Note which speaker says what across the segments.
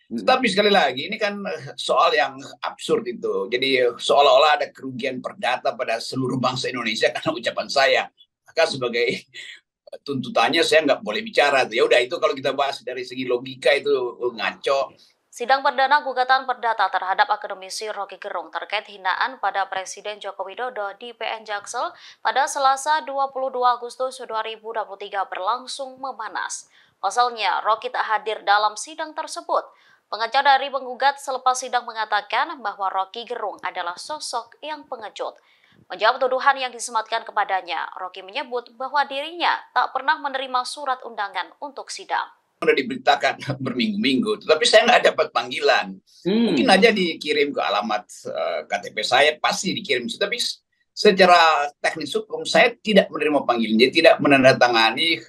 Speaker 1: Mhm.
Speaker 2: Tetapi sekali lagi ini kan soal yang absurd itu. Jadi seolah-olah ada kerugian perdata pada seluruh bangsa Indonesia karena ucapan saya. Maka sebagai tuntutannya saya nggak boleh bicara. Ya udah itu kalau kita bahas dari segi logika itu ngaco.
Speaker 1: Sidang perdana gugatan perdata terhadap akademisi Rocky Gerung terkait hinaan pada Presiden Joko Widodo di PN Jaksel pada Selasa 22 Agustus 2023 berlangsung memanas. Pasalnya, Rocky tak hadir dalam sidang tersebut. Pengacara dari penggugat selepas sidang mengatakan bahwa Rocky Gerung adalah sosok yang pengecut. Menjawab tuduhan yang disematkan kepadanya, Rocky menyebut bahwa dirinya tak pernah menerima surat undangan untuk sidang.
Speaker 2: Udah diberitakan berminggu-minggu, tetapi saya nggak dapat panggilan. Mungkin
Speaker 1: Hmm.
Speaker 2: aja dikirim ke alamat KTP saya, pasti dikirim. Tapi secara teknis hukum saya tidak menerima panggilan, jadi tidak menandatangani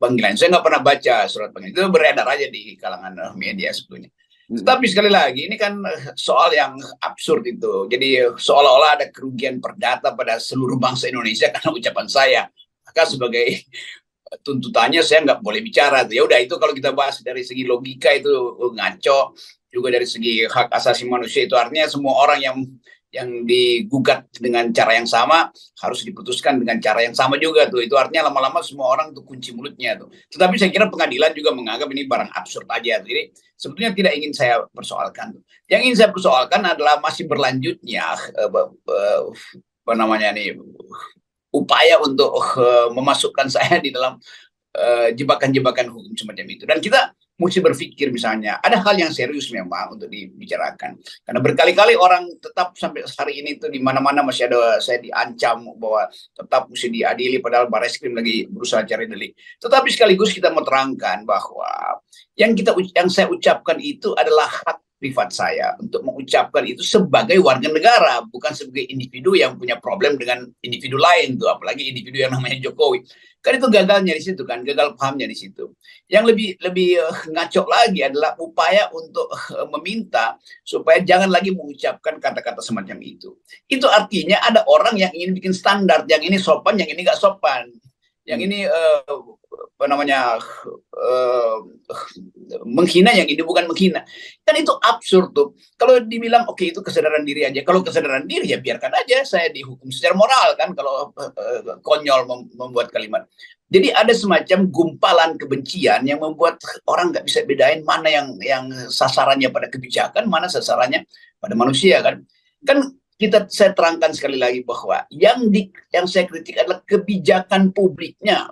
Speaker 2: panggilan. Saya nggak pernah baca surat panggilan, itu beredar aja di kalangan media sebetulnya.
Speaker 1: Hmm.
Speaker 2: Tetapi sekali lagi ini kan soal yang absurd itu. Jadi seolah-olah ada kerugian perdata pada seluruh bangsa Indonesia karena ucapan saya. Maka sebagai tuntutannya saya nggak boleh bicara. Ya udah itu kalau kita bahas dari segi logika itu ngaco. Juga dari segi hak asasi manusia itu artinya semua orang yang digugat dengan cara yang sama harus diputuskan dengan cara yang sama juga tuh. Itu artinya lama-lama semua orang tuh kunci mulutnya tuh. Tetapi saya kira pengadilan juga menganggap ini barang absurd aja. Jadi sebetulnya tidak ingin saya persoalkan. Yang ingin saya persoalkan adalah masih berlanjutnya apa namanya nih upaya untuk memasukkan saya di dalam jebakan-jebakan hukum semacam itu. Dan kita mesti berpikir misalnya, ada hal yang serius memang untuk dibicarakan. Karena berkali-kali orang tetap sampai hari ini tuh di mana-mana masih ada saya diancam bahwa tetap mesti diadili padahal Barreskrim lagi berusaha cari delik. Tetapi sekaligus kita mau terangkan bahwa yang saya ucapkan itu adalah hak privat saya untuk mengucapkan itu sebagai warga negara, bukan sebagai individu yang punya problem dengan individu lain tuh, apalagi individu yang namanya Jokowi. Kan itu gagalnya di situ kan, gagal pahamnya di situ. Yang lebih lebih ngaco lagi adalah upaya untuk meminta supaya jangan lagi mengucapkan kata-kata semacam itu. Itu artinya ada orang yang ingin bikin standar, yang ini sopan, yang ini nggak sopan, yang
Speaker 1: Hmm.
Speaker 2: ini apa namanya menghina, yang ini bukan menghina. Kan itu absurd tuh. Kalau dibilang oke itu kesadaran diri aja. Kalau kesadaran diri ya biarkan aja saya dihukum secara moral kan kalau konyol membuat kalimat. Jadi ada semacam gumpalan kebencian yang membuat orang nggak bisa bedain mana yang sasarannya pada kebijakan, mana sasarannya pada manusia kan. Kan saya terangkan sekali lagi bahwa yang saya kritik adalah kebijakan publiknya.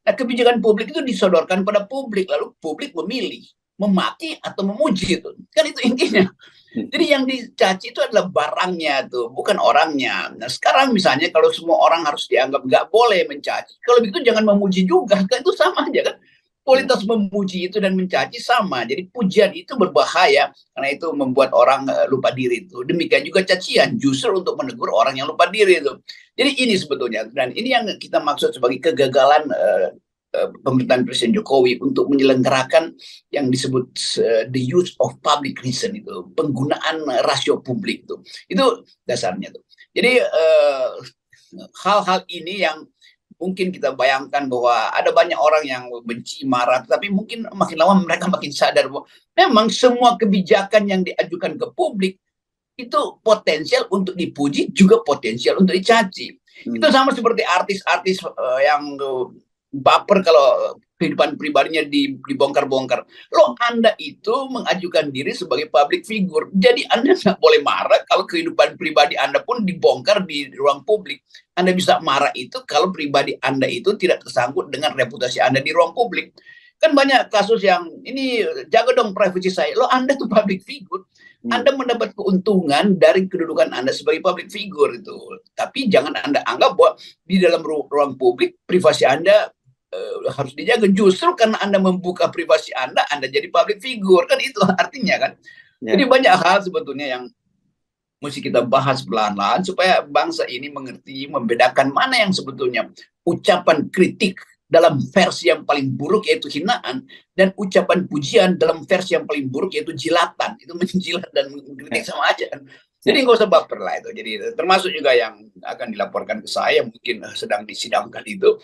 Speaker 2: Nah, kebijakan publik itu disodorkan pada publik, lalu publik memilih memaki atau memuji itu. Kan itu intinya. Jadi yang dicaci itu adalah barangnya tuh, bukan orangnya. Nah sekarang misalnya kalau semua orang harus dianggap nggak boleh mencaci, kalau begitu jangan memuji juga, kan itu sama aja kan.
Speaker 1: Ya.
Speaker 2: Kualitas memuji itu dan mencaci sama. Jadi pujian itu berbahaya karena itu membuat orang lupa diri itu. Demikian juga cacian justru untuk menegur orang yang lupa diri itu. Jadi ini sebetulnya dan ini yang kita maksud sebagai kegagalan pemerintahan Presiden Jokowi untuk menyelenggarakan yang disebut the use of public reason itu, penggunaan rasio publik itu dasarnya tuh. Jadi hal-hal ini yang mungkin kita bayangkan bahwa ada banyak orang yang benci, marah, tapi mungkin makin lama mereka makin sadar bahwa memang semua kebijakan yang diajukan ke publik itu potensial untuk dipuji juga potensial untuk dicaci. Itu
Speaker 1: Hmm.
Speaker 2: sama seperti artis-artis yang baper kalau kehidupan pribadinya dibongkar-bongkar. Loh, Anda itu mengajukan diri sebagai public figure. Jadi Anda nggak boleh marah kalau kehidupan pribadi Anda pun dibongkar di ruang publik. Anda bisa marah itu kalau pribadi Anda itu tidak tersangkut dengan reputasi Anda di ruang publik. Kan banyak kasus yang ini jaga dong privasi saya. Loh, Anda tuh public figure.
Speaker 1: Hmm.
Speaker 2: Anda mendapat keuntungan dari kedudukan Anda sebagai public figure itu. Tapi jangan Anda anggap bahwa di dalam ruang publik privasi Anda harus dijaga. Justru karena Anda membuka privasi Anda jadi public figure. Kan itu artinya kan. Jadi
Speaker 1: Ya.
Speaker 2: banyak hal sebetulnya yang mesti kita bahas pelan-pelan supaya bangsa ini mengerti, membedakan mana yang sebetulnya ucapan kritik dalam versi yang paling buruk yaitu hinaan dan ucapan pujian dalam versi yang paling buruk yaitu jilatan. Itu menjilat dan mengkritik
Speaker 1: Ya.
Speaker 2: sama aja kan. Jadi nggak usah baper lah itu. Jadi termasuk juga yang akan dilaporkan ke saya mungkin sedang disidangkan itu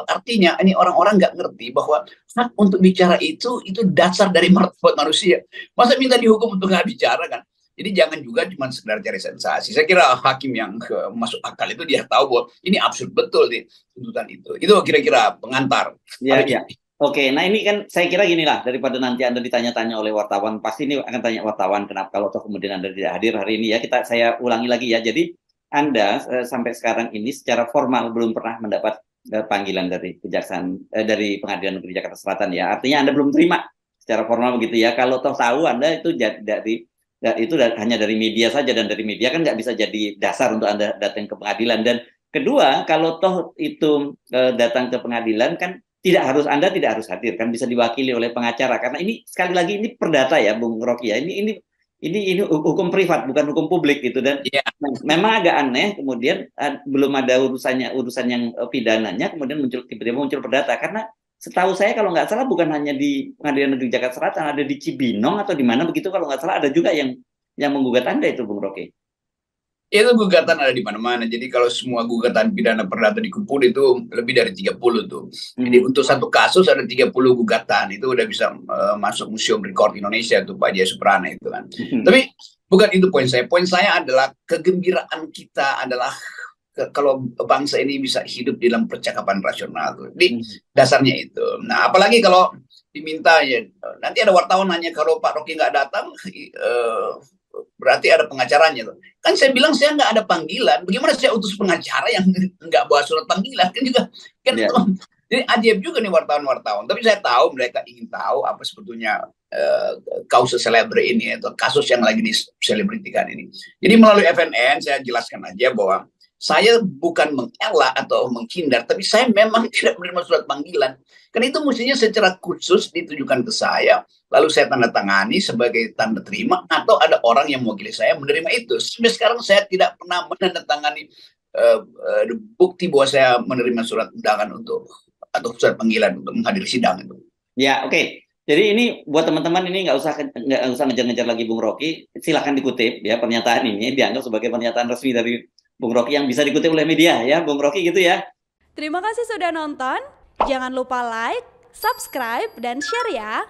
Speaker 2: artinya ini orang-orang nggak ngerti bahwa hak untuk bicara itu dasar dari martabat manusia. Masa minta dihukum untuk nggak bicara kan? Jadi jangan juga cuma sekedar cari sensasi. Saya kira hakim yang masuk akal itu dia tahu bahwa ini absurd betul di tuntutan itu. Itu kira-kira pengantar.
Speaker 3: Ya, ya. Oke, nah ini kan saya kira gini lah, daripada nanti Anda ditanya-tanya oleh wartawan, pasti ini akan tanya wartawan kenapa kalau toh kemudian Anda tidak hadir hari ini ya, saya ulangi lagi ya. Jadi Anda sampai sekarang ini secara formal belum pernah mendapat panggilan dari kejaksaan dari Pengadilan Negeri Jakarta Selatan ya. Artinya Anda belum terima secara formal begitu ya. Kalau toh tahu Anda itu hanya dari media saja, dan dari media kan nggak bisa jadi dasar untuk Anda datang ke pengadilan. Dan kedua, kalau toh itu datang ke pengadilan kan Anda tidak harus hadir, kan bisa diwakili oleh pengacara, karena ini sekali lagi ini perdata ya Bung Rocky ya, ini hukum privat bukan hukum publik gitu. Dan memang agak aneh kemudian belum ada urusan yang pidananya kemudian tiba-tiba muncul perdata, karena setahu saya kalau nggak salah bukan hanya di Pengadilan Negeri Jakarta Selatan, ada di Cibinong atau di mana begitu kalau nggak salah, ada juga yang menggugat Anda itu Bung Rocky.
Speaker 2: Itu gugatan ada di mana-mana. Jadi kalau semua gugatan pidana perdata dikumpul itu lebih dari 30 tuh. Jadi untuk satu kasus ada 30 gugatan. Itu udah bisa masuk Museum Rekor Indonesia tuh Pak Jaya Suprana itu kan. Tapi bukan itu poin saya. Poin saya adalah kegembiraan kita adalah kalau bangsa ini bisa hidup dalam percakapan rasional tuh. Jadi dasarnya itu. Nah, apalagi kalau diminta ya nanti ada wartawan nanya kalau Pak Rocky nggak datang berarti ada pengacaranya tuh. Kan saya bilang saya nggak ada panggilan. Bagaimana saya utus pengacara yang nggak bawa surat panggilan kan juga kan jadi ajaib juga nih wartawan-wartawan. Tapi saya tahu mereka ingin tahu apa sebetulnya kausus celebre ini atau kasus yang lagi diselebritikan ini. Jadi melalui FNN saya jelaskan aja bahwa saya bukan mengelak atau menghindar, tapi saya memang tidak menerima surat panggilan. Kan itu mestinya secara khusus ditujukan ke saya, lalu saya tanda tangani sebagai tanda terima, atau ada orang yang mewakili saya menerima itu. Sampai sekarang saya tidak pernah menandatangani bukti bahwa saya menerima surat undangan atau surat panggilan untuk menghadiri sidang itu.
Speaker 3: Ya, oke. Jadi ini buat teman-teman ini nggak usah ngejar-ngejar lagi Bung Rocky. Silahkan dikutip ya, pernyataan ini dianggap sebagai pernyataan resmi dari Bung Rocky yang bisa dikutip oleh media ya, Bung Rocky gitu ya.
Speaker 4: Terima kasih sudah nonton. Jangan lupa like, subscribe, dan share ya.